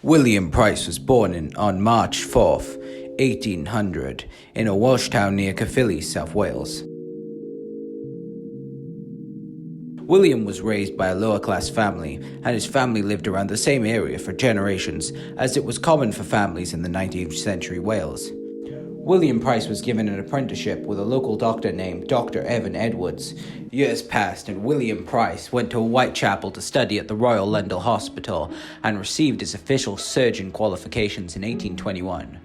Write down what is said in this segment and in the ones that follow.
William Price was born on March 4th, 1800, in a Welsh town near Caerphilly, South Wales. William was raised by a lower-class family, and his family lived around the same area for generations, as it was common for families in the 19th century Wales. William Price was given an apprenticeship with a local doctor named Dr. Evan Edwards. Years passed, and William Price went to Whitechapel to study at the Royal London Hospital and received his official surgeon qualifications in 1821.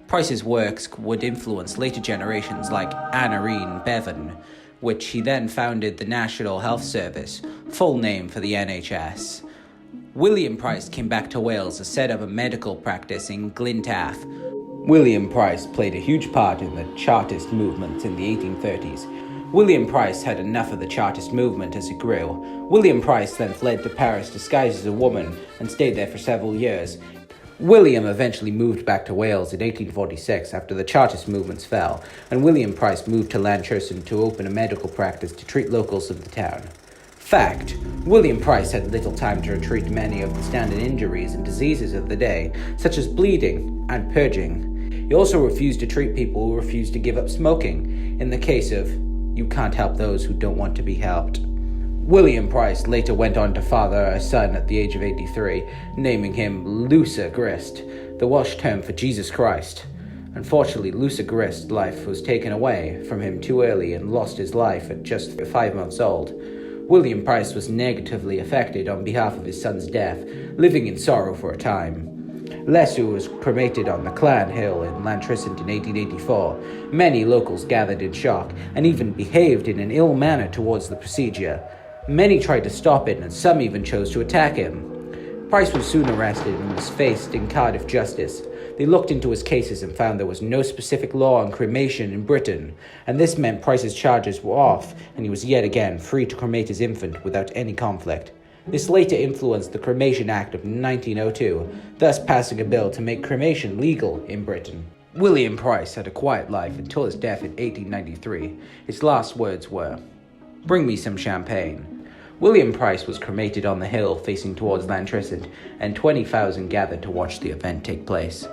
Price's works would influence later generations like Anna Bevan, which he then founded the National Health Service, full name for the NHS. William Price came back to Wales to set up a medical practice in Glyntaff. William Price played a huge part in the Chartist movement in the 1830s. William Price had enough of the Chartist movement as it grew. William Price then fled to Paris disguised as a woman and stayed there for several years. William eventually moved back to Wales in 1846 after the Chartist movements fell, and William Price moved to Llantrisant to open a medical practice to treat locals of the town. Fact: William Price had little time to treat many of the standard injuries and diseases of the day, such as bleeding and purging. He also refused to treat people who refused to give up smoking, in the case of, you can't help those who don't want to be helped. William Price later went on to father a son at the age of 83, naming him Lusa Grist, the Welsh term for Jesus Christ. Unfortunately, Lusa Grist's life was taken away from him too early and lost his life at just 5 months old. William Price was negatively affected on behalf of his son's death, living in sorrow for a time. Lesu was cremated on the Clan Hill in Llantrisant in 1884. Many locals gathered in shock and even behaved in an ill manner towards the procedure. Many tried to stop it, and some even chose to attack him. Price was soon arrested and was faced in Cardiff Justice. They looked into his cases and found there was no specific law on cremation in Britain, and this meant Price's charges were off, and he was yet again free to cremate his infant without any conflict. This later influenced the Cremation Act of 1902, thus passing a bill to make cremation legal in Britain. William Price had a quiet life until his death in 1893. His last words were, "Bring me some champagne." William Price was cremated on the hill facing towards Llantrisant, and 20,000 gathered to watch the event take place.